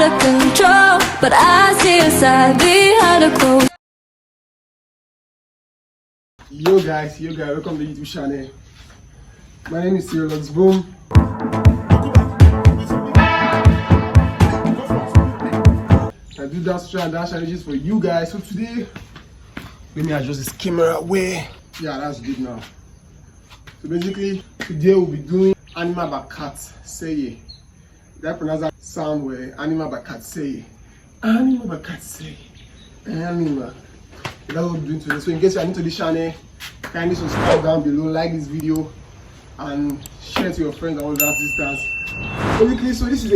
of control, but I see a side behind a closed. Yo guys, welcome to the YouTube channel. My name is Teoluckzboom. I do dance challenges for you guys. So today, let me adjust this camera way. Yeah, that's good now. So basically, today we'll be doing Animal by Katseye. Did I pronounce that sound way? Animal by Katseye. Animal by Katseye. Animal. That's what we're doing today. So in case you are new to this channel, kindly subscribe down below, like this video, and share to your friends and all that distance. Basically, so this is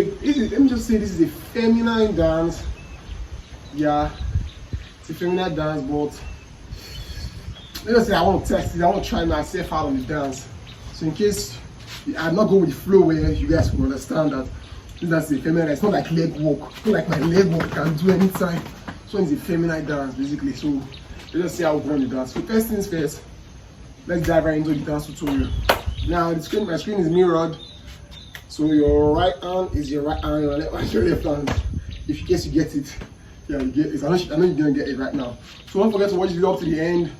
let me just say this is a feminine dance. Yeah, it's a feminine dance, but let us say I want to test it. I want to try myself out on the dance. So in case I'm not going with the flow where you guys will understand that this dance is a feminine. It's not like leg walk. It's not like my leg walk I can do anytime. So it's a feminine dance basically. So let's just see how we go on the dance. So first things first, let's dive right into the dance tutorial. Now the screen, my screen is mirrored. So your right hand is your right hand, your left hand is your left hand. If in case you get it, yeah, you get it. I know you're gonna get it right now. So don't forget to watch the video up to the end.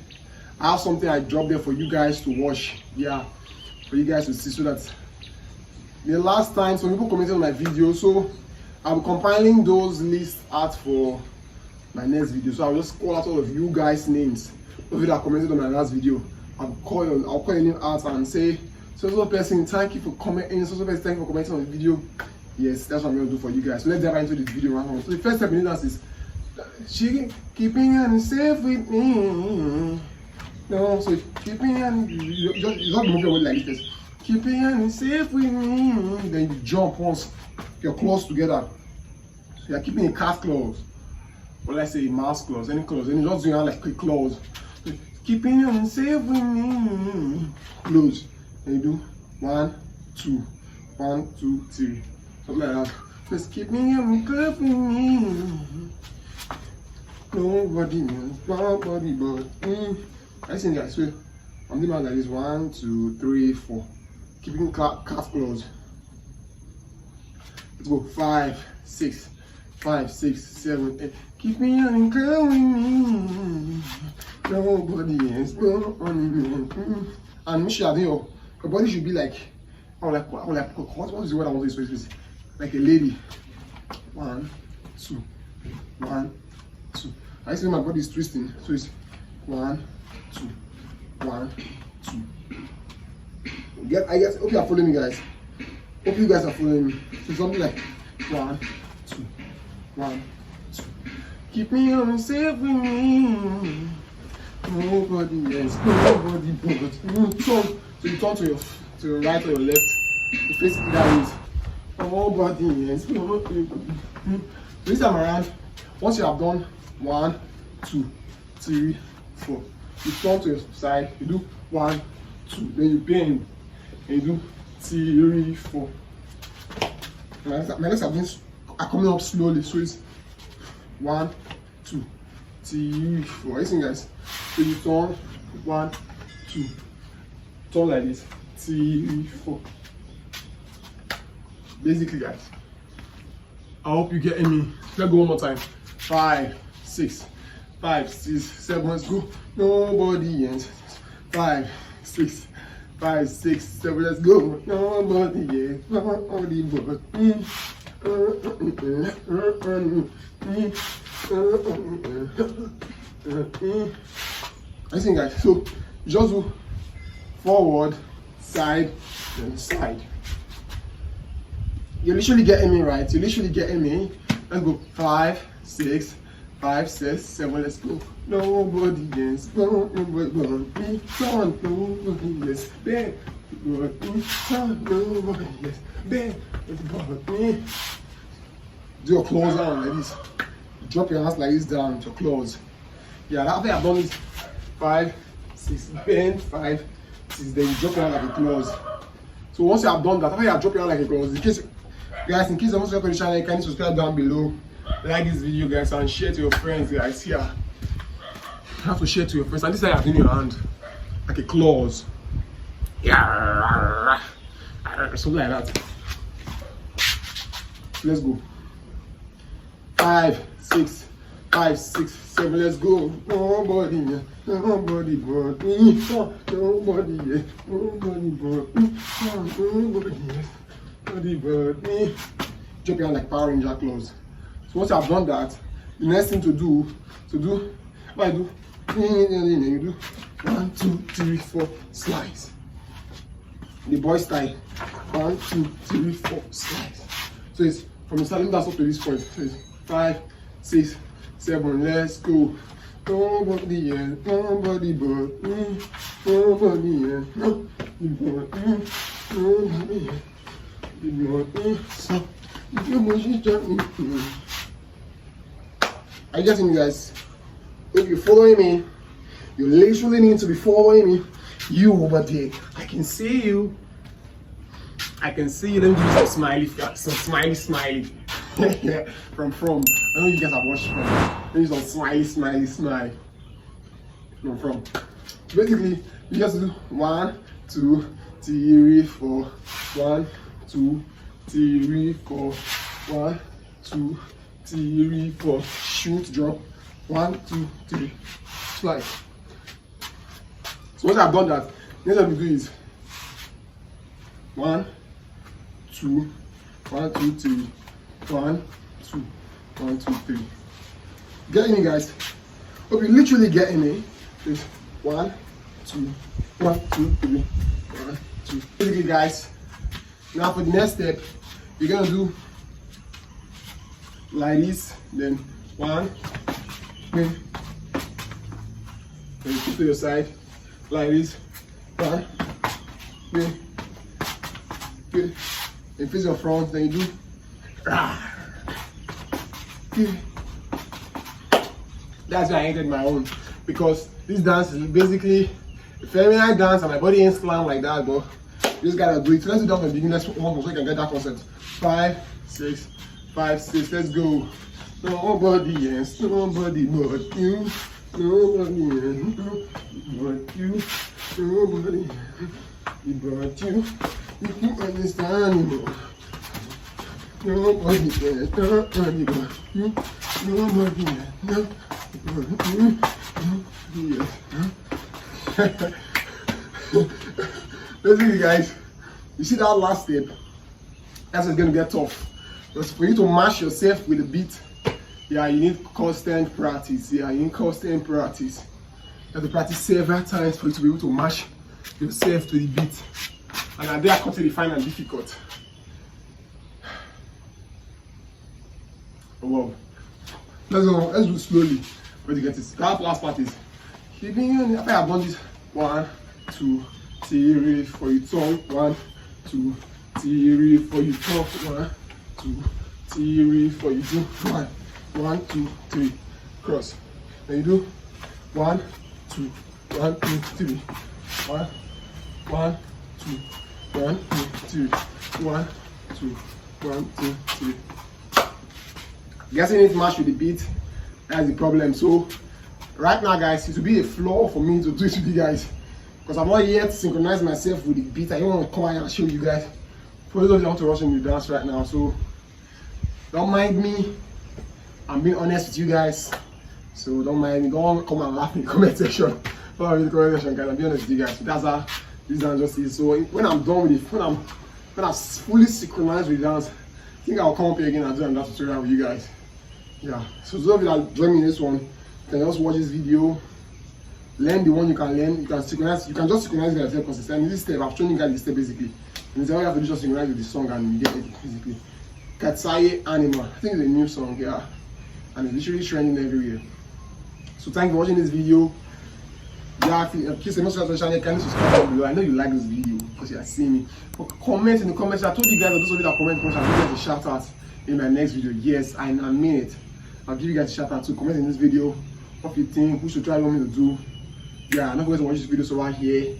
I have something I dropped there for you guys to watch. Yeah, for you guys to see, so that the last time some people commented on my video. So I'm compiling those lists out for my next video. So I'll just call out all of you guys' names. Those of you that commented on my last video, I'll call your name out and say, so person, thank you for commenting. So person, thank you for commenting on the video. Yes, that's what I'm gonna do for you guys. So let's dive into this video right now. So the first step in this is she keeping you safe with me. No, so keeping you don't move your way like this. Keeping you safe with me. Then you jump once your claws together. So you're keeping a calf claws. Or let's say mouse claws, any claws, and you just doing like quick claws. Keeping you safe with me. Close. And you do 1, 2, 1, 2, 3. Something like that. Just keeping you close with me. Nobody knows, nobody but me. I think guys, so I'm doing like this 1, 2, 3, 4. Keeping calf close. Let's go 5, 6, 5, 6, 7, 8. Keep me on girl with me. Nobody else, nobody else. And make sure your body should be like, what is the word I want to use? Like a lady. 1, 2, 1, 2. I see my body is twisting, so it's 1, 2, 1, 2. I guess. Hope you are following me, guys. Hope you guys are following me. So something like 1, 2, 1, 2. Keep me on safe with me. Nobody else, nobody but me. So you turn to your right or your left. You face it that way. Nobody else, nobody but me. This time around, once you have done 1, 2, 3, 4, you turn to your side. You do 1, 2, then you bend, and you do 3, 4. My legs are coming up slowly, so it's 1, 2, 3, 4. Listen, guys. So you turn 1, 2, turn like this, 3, 4. Basically, guys, I hope you get me. Let's go one more time. 5, 6, 5, 6, 7. Let's go. Nobody else. 5, 6, 5, 6, 7. Let's go. Nobody else. Nobody but me. Listen, guys. So just do forward, side, and side. You're literally getting me, right? You're literally getting me. Let's go. 5, 6, 5, 6, 7. Let's go. Nobody else. Nobody but me. Nobody else. Nobody else. But me. Do your claws down like this. Drop your hands like this down with your claws. Yeah, after I've done this 5, 6, bend 5, 6, then you drop your hand like a claws. So once you have done that, after you have dropped your hand like a claws, in case you're not subscribed to the channel, you can subscribe down below, like this video, guys, and share to your friends, guys. Here, you have to share to your friends, and this is how you have in your hand like a claws. Yeah, something like that. Let's go. 5, 6, 5, 6, 7. Let's go. Nobody, yeah. Nobody but me. Nobody, yeah. Nobody but me. Nobody, yeah. Nobody but me. Jump around like Power Ranger claws. So once I've done that, the next thing to do, what I do, you do 1, 2, 3, 4 slides. The boy style. 1, 2, 3, 4 slides. So it's from the starting dance up to this point. So it's 5, 6, 7. Let's go. Nobody, yeah. Nobody but me. Nobody, yeah. Nobody but me. Nobody, yeah. Nobody but me. So you must jump me. Are you getting me, guys? If you're following me, you literally need to be following me. You over there, I can see you. I can see you. Let me do some smiley. Yeah, from. I know you guys are watching. Let me do some smiley. From. Basically, you just do 1, 2, 3, 4. 1, 2, 3, 4. 1, 2, 3, 4. Shoot, drop. 1, 2, 3. Slide. So once I've done that, next thing we do is 1, 2, 1, 2, 3. 1, 2, 1, 2, 3. Getting me, guys? Hope you literally getting me. It's 1, 2, 1, 2, 3. 1, 2. Basically, guys. Now for the next step, you're gonna do like this. Then 1, then you keep to your side like this. 1, then and face your front. Then you do. That's why I entered my own, because this dance is basically a feminine dance and my body ain't slam like that, but you just gotta do it. So let's do that from the beginning. Let's one more so you can get that concept. 5, 6, 5, 6. Let's go. Nobody, yes, nobody but you. Nobody, yes, but you. Nobody but you. You can understand me. Nobody, yes, nobody but you. Nobody, yes, nobody, yes. Basically, guys, you see that last step? That's what's gonna get tough. Because for you to match yourself with the beat, yeah, you need constant practice. Yeah, you need constant practice. You have to practice several times for you to be able to match yourself to the beat. And they are completely fine and difficult. Oh, wow. Let's do slowly. But you get it. That last part is keeping after I've done this. 1, 2, 3 for your tongue. 1, 2, 3 for your tongue. 1, 2, 3 for you do 1, 1, 2, 3. Cross. Then you do 1, 2, 1, 2, 3. 1, 1, 2, 1, 2, 3. 1, 2, 1, 2, 3. Guessing it match with the beat, that's the problem. So right now, guys, it will be a flaw for me to do it with you guys, because I'm not yet to synchronize myself with the beat. I don't want to come out and show you guys. For those of you who want to rush in the dance right now, so don't mind me. I'm being honest with you guys, so don't mind me. Don't come and laugh in the comment section. Don't in the comment section, guys. I'm being honest with you guys. So that's how this dance just is. So when I'm done with it, when I'm fully synchronized with the dance, I think I'll come up here again and do another tutorial with you guys. Yeah, so those of you that join me in this one, you can just watch this video, learn the one you can learn. You can synchronize, you can just synchronize yourself consistently. This step, I've shown you guys this step basically. And all you have to do is just synchronize with the song and you get it basically. Katseye Animal, I think it's a new song, yeah. And it's literally trending everywhere. So thank you for watching this video. Yeah, please subscribe to the channel, can you subscribe down below? I know you like this video because you are seeing me. But comment in the comments. I told you guys that those of you that comment, I'll give you guys a shout out in my next video. Yes, I mean it. I'll give you guys a shout out too. Comment in this video what you think, who should try want me to do. Yeah, don't forget to watch this video so right here.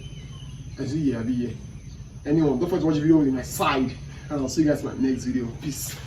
I see here, I'll be here. Anyway, don't forget to watch the video on my side. And I'll see you guys in my next video. Peace.